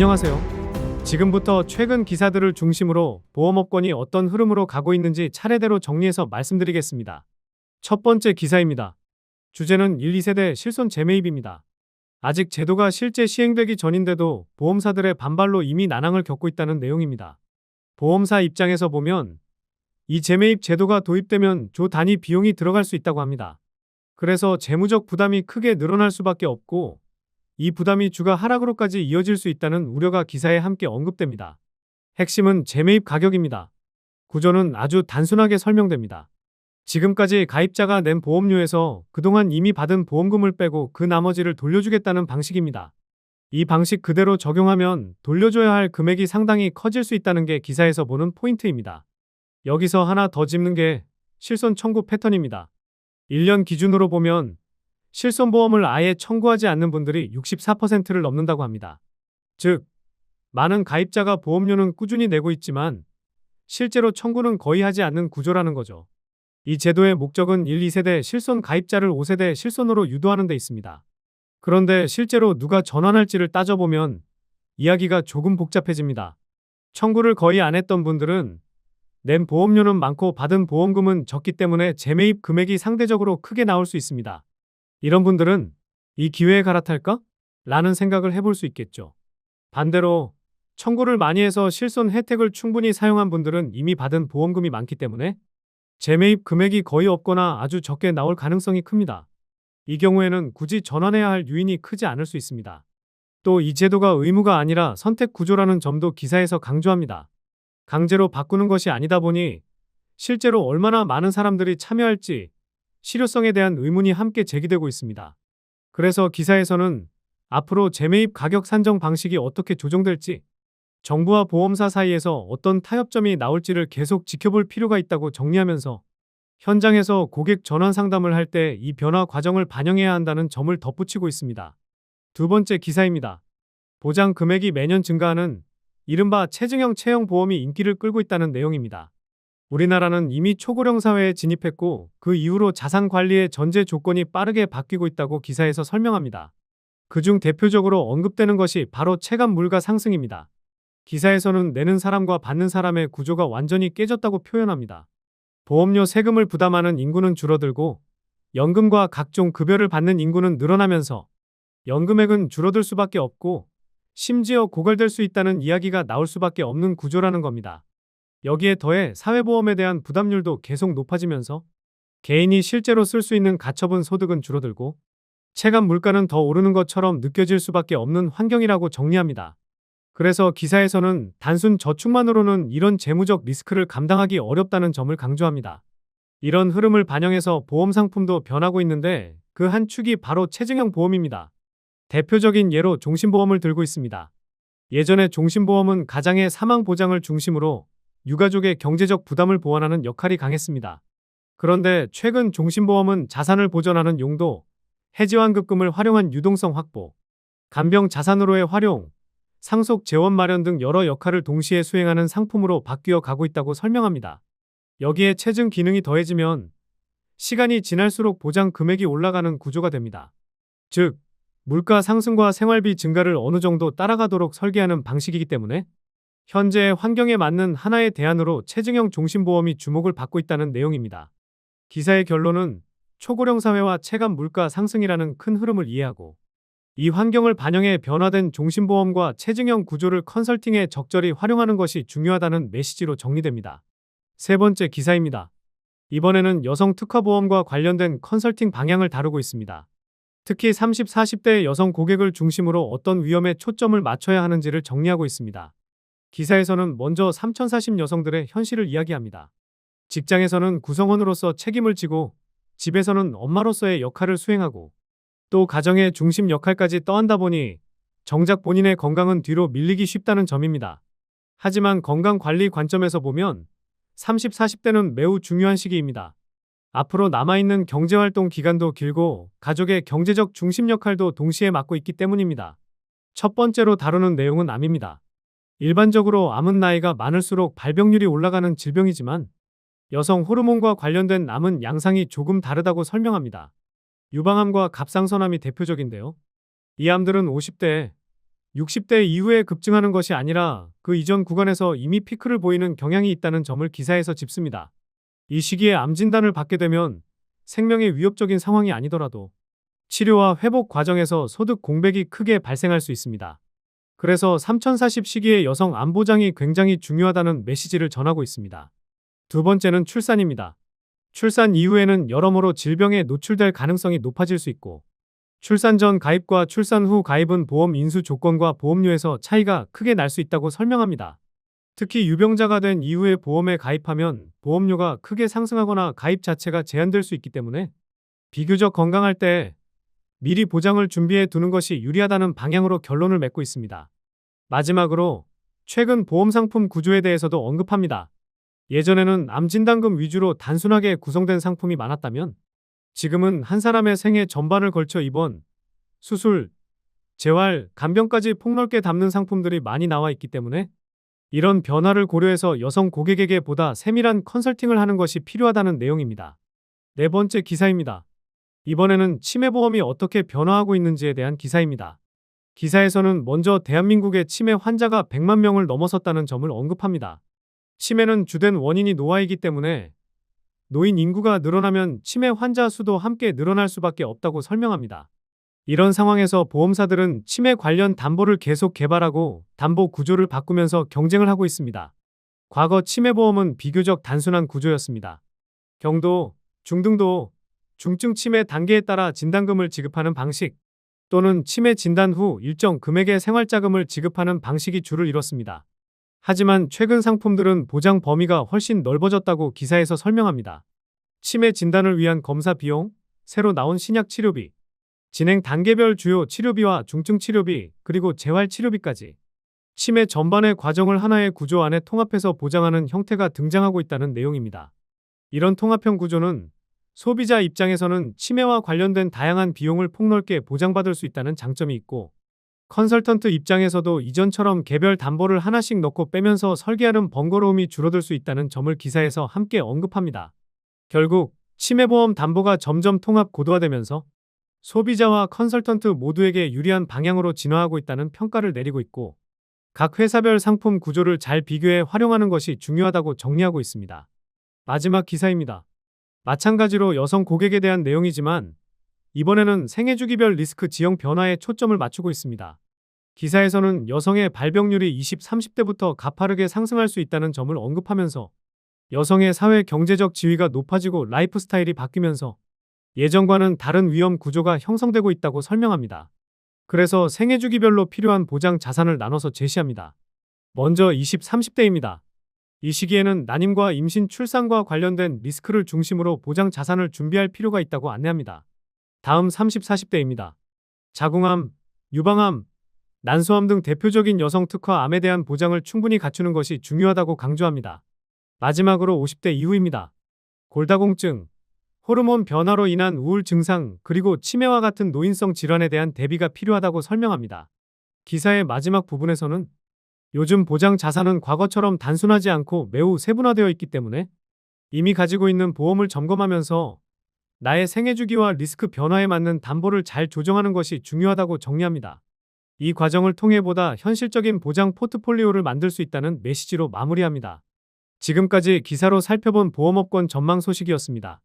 안녕하세요. 지금부터 최근 기사들을 중심으로 보험업권이 어떤 흐름으로 가고 있는지 차례대로 정리해서 말씀드리겠습니다. 첫 번째 기사입니다. 주제는 1, 2세대 실손 재매입입니다. 아직 제도가 실제 시행되기 전인데도 보험사들의 반발로 이미 난항을 겪고 있다는 내용입니다. 보험사 입장에서 보면 이 재매입 제도가 도입되면 조 단위 비용이 들어갈 수 있다고 합니다. 그래서 재무적 부담이 크게 늘어날 수밖에 없고 이 부담이 주가 하락으로까지 이어질 수 있다는 우려가 기사에 함께 언급됩니다. 핵심은 재매입 가격입니다. 구조는 아주 단순하게 설명됩니다. 지금까지 가입자가 낸 보험료에서 그동안 이미 받은 보험금을 빼고 그 나머지를 돌려주겠다는 방식입니다. 이 방식 그대로 적용하면 돌려줘야 할 금액이 상당히 커질 수 있다는 게 기사에서 보는 포인트입니다. 여기서 하나 더 짚는 게 실손 청구 패턴입니다. 1년 기준으로 보면 실손보험을 아예 청구하지 않는 분들이 64%를 넘는다고 합니다. 즉, 많은 가입자가 보험료는 꾸준히 내고 있지만 실제로 청구는 거의 하지 않는 구조라는 거죠. 이 제도의 목적은 1, 2세대 실손 가입자를 5세대 실손으로 유도하는 데 있습니다. 그런데 실제로 누가 전환할지를 따져보면 이야기가 조금 복잡해집니다. 청구를 거의 안 했던 분들은 낸 보험료는 많고 받은 보험금은 적기 때문에 재매입 금액이 상대적으로 크게 나올 수 있습니다. 이런 분들은 이 기회에 갈아탈까? 라는 생각을 해볼 수 있겠죠. 반대로 청구를 많이 해서 실손 혜택을 충분히 사용한 분들은 이미 받은 보험금이 많기 때문에 재매입 금액이 거의 없거나 아주 적게 나올 가능성이 큽니다. 이 경우에는 굳이 전환해야 할 요인이 크지 않을 수 있습니다. 또 이 제도가 의무가 아니라 선택 구조라는 점도 기사에서 강조합니다. 강제로 바꾸는 것이 아니다 보니 실제로 얼마나 많은 사람들이 참여할지 실효성에 대한 의문이 함께 제기되고 있습니다. 그래서 기사에서는 앞으로 재매입 가격 산정 방식이 어떻게 조정될지, 정부와 보험사 사이에서 어떤 타협점이 나올지를 계속 지켜볼 필요가 있다고 정리하면서 현장에서 고객 전환 상담을 할 때 이 변화 과정을 반영해야 한다는 점을 덧붙이고 있습니다. 두 번째 기사입니다. 보장 금액이 매년 증가하는 이른바 체증형 체형 보험이 인기를 끌고 있다는 내용입니다. 우리나라는 이미 초고령 사회에 진입했고 그 이후로 자산 관리의 전제 조건이 빠르게 바뀌고 있다고 기사에서 설명합니다. 그중 대표적으로 언급되는 것이 바로 체감 물가 상승입니다. 기사에서는 내는 사람과 받는 사람의 구조가 완전히 깨졌다고 표현합니다. 보험료 세금을 부담하는 인구는 줄어들고 연금과 각종 급여를 받는 인구는 늘어나면서 연금액은 줄어들 수밖에 없고 심지어 고갈될 수 있다는 이야기가 나올 수밖에 없는 구조라는 겁니다. 여기에 더해 사회보험에 대한 부담률도 계속 높아지면서 개인이 실제로 쓸 수 있는 가처분 소득은 줄어들고 체감 물가는 더 오르는 것처럼 느껴질 수밖에 없는 환경이라고 정리합니다. 그래서 기사에서는 단순 저축만으로는 이런 재무적 리스크를 감당하기 어렵다는 점을 강조합니다. 이런 흐름을 반영해서 보험 상품도 변하고 있는데 그 한 축이 바로 체증형 보험입니다. 대표적인 예로 종신보험을 들고 있습니다. 예전에 종신보험은 가장의 사망 보장을 중심으로 유가족의 경제적 부담을 보완하는 역할이 강했습니다. 그런데 최근 종신보험은 자산을 보전하는 용도, 해지환급금을 활용한 유동성 확보, 간병 자산으로의 활용, 상속 재원 마련 등 여러 역할을 동시에 수행하는 상품으로 바뀌어 가고 있다고 설명합니다. 여기에 체증 기능이 더해지면 시간이 지날수록 보장 금액이 올라가는 구조가 됩니다. 즉, 물가 상승과 생활비 증가를 어느 정도 따라가도록 설계하는 방식이기 때문에 현재의 환경에 맞는 하나의 대안으로 체증형 종신보험이 주목을 받고 있다는 내용입니다. 기사의 결론은 초고령 사회와 체감 물가 상승이라는 큰 흐름을 이해하고 이 환경을 반영해 변화된 종신보험과 체증형 구조를 컨설팅에 적절히 활용하는 것이 중요하다는 메시지로 정리됩니다. 세 번째 기사입니다. 이번에는 여성 특화보험과 관련된 컨설팅 방향을 다루고 있습니다. 특히 30, 40대 여성 고객을 중심으로 어떤 위험에 초점을 맞춰야 하는지를 정리하고 있습니다. 기사에서는 먼저 3040 여성들의 현실을 이야기합니다. 직장에서는 구성원으로서 책임을 지고 집에서는 엄마로서의 역할을 수행하고 또 가정의 중심 역할까지 떠안다 보니 정작 본인의 건강은 뒤로 밀리기 쉽다는 점입니다. 하지만 건강관리 관점에서 보면 30, 40대는 매우 중요한 시기입니다. 앞으로 남아있는 경제활동 기간도 길고 가족의 경제적 중심 역할도 동시에 맡고 있기 때문입니다. 첫 번째로 다루는 내용은 암입니다. 일반적으로 암은 나이가 많을수록 발병률이 올라가는 질병이지만 여성 호르몬과 관련된 암은 양상이 조금 다르다고 설명합니다. 유방암과 갑상선암이 대표적인데요. 이 암들은 50대, 60대 이후에 급증하는 것이 아니라 그 이전 구간에서 이미 피크를 보이는 경향이 있다는 점을 기사에서 짚습니다. 이 시기에 암 진단을 받게 되면 생명에 위협적인 상황이 아니더라도 치료와 회복 과정에서 소득 공백이 크게 발생할 수 있습니다. 그래서 3040 시기에 여성 암 보장이 굉장히 중요하다는 메시지를 전하고 있습니다. 두 번째는 출산입니다. 출산 이후에는 여러모로 질병에 노출될 가능성이 높아질 수 있고, 출산 전 가입과 출산 후 가입은 보험 인수 조건과 보험료에서 차이가 크게 날 수 있다고 설명합니다. 특히 유병자가 된 이후에 보험에 가입하면 보험료가 크게 상승하거나 가입 자체가 제한될 수 있기 때문에 비교적 건강할 때 미리 보장을 준비해 두는 것이 유리하다는 방향으로 결론을 맺고 있습니다. 마지막으로 최근 보험 상품 구조에 대해서도 언급합니다. 예전에는 암 진단금 위주로 단순하게 구성된 상품이 많았다면 지금은 한 사람의 생애 전반을 걸쳐 입원, 수술, 재활, 간병까지 폭넓게 담는 상품들이 많이 나와 있기 때문에 이런 변화를 고려해서 여성 고객에게 보다 세밀한 컨설팅을 하는 것이 필요하다는 내용입니다. 네 번째 기사입니다. 이번에는 치매보험이 어떻게 변화하고 있는지에 대한 기사입니다. 기사에서는 먼저 대한민국의 치매 환자가 100만 명을 넘어섰다는 점을 언급합니다. 치매는 주된 원인이 노화이기 때문에 노인 인구가 늘어나면 치매 환자 수도 함께 늘어날 수밖에 없다고 설명합니다. 이런 상황에서 보험사들은 치매 관련 담보를 계속 개발하고 담보 구조를 바꾸면서 경쟁을 하고 있습니다. 과거 치매보험은 비교적 단순한 구조였습니다. 경도, 중등도, 중증 치매 단계에 따라 진단금을 지급하는 방식 또는 치매 진단 후 일정 금액의 생활자금을 지급하는 방식이 주를 이뤘습니다. 하지만 최근 상품들은 보장 범위가 훨씬 넓어졌다고 기사에서 설명합니다. 치매 진단을 위한 검사 비용, 새로 나온 신약 치료비, 진행 단계별 주요 치료비와 중증 치료비, 그리고 재활 치료비까지 치매 전반의 과정을 하나의 구조 안에 통합해서 보장하는 형태가 등장하고 있다는 내용입니다. 이런 통합형 구조는 소비자 입장에서는 치매와 관련된 다양한 비용을 폭넓게 보장받을 수 있다는 장점이 있고, 컨설턴트 입장에서도 이전처럼 개별 담보를 하나씩 넣고 빼면서 설계하는 번거로움이 줄어들 수 있다는 점을 기사에서 함께 언급합니다. 결국 치매보험 담보가 점점 통합 고도화되면서 소비자와 컨설턴트 모두에게 유리한 방향으로 진화하고 있다는 평가를 내리고 있고, 각 회사별 상품 구조를 잘 비교해 활용하는 것이 중요하다고 정리하고 있습니다. 마지막 기사입니다. 마찬가지로 여성 고객에 대한 내용이지만 이번에는 생애주기별 리스크 지형 변화에 초점을 맞추고 있습니다. 기사에서는 여성의 발병률이 20, 30대부터 가파르게 상승할 수 있다는 점을 언급하면서 여성의 사회 경제적 지위가 높아지고 라이프 스타일이 바뀌면서 예전과는 다른 위험 구조가 형성되고 있다고 설명합니다. 그래서 생애주기별로 필요한 보장 자산을 나눠서 제시합니다. 먼저 20, 30대입니다. 이 시기에는 난임과 임신, 출산과 관련된 리스크를 중심으로 보장 자산을 준비할 필요가 있다고 안내합니다. 다음 30, 40대입니다. 자궁암, 유방암, 난소암 등 대표적인 여성 특화 암에 대한 보장을 충분히 갖추는 것이 중요하다고 강조합니다. 마지막으로 50대 이후입니다. 골다공증, 호르몬 변화로 인한 우울 증상, 그리고 치매와 같은 노인성 질환에 대한 대비가 필요하다고 설명합니다. 기사의 마지막 부분에서는 요즘 보장 자산은 과거처럼 단순하지 않고 매우 세분화되어 있기 때문에 이미 가지고 있는 보험을 점검하면서 나의 생애주기와 리스크 변화에 맞는 담보를 잘 조정하는 것이 중요하다고 정리합니다. 이 과정을 통해 보다 현실적인 보장 포트폴리오를 만들 수 있다는 메시지로 마무리합니다. 지금까지 기사로 살펴본 보험업권 전망 소식이었습니다.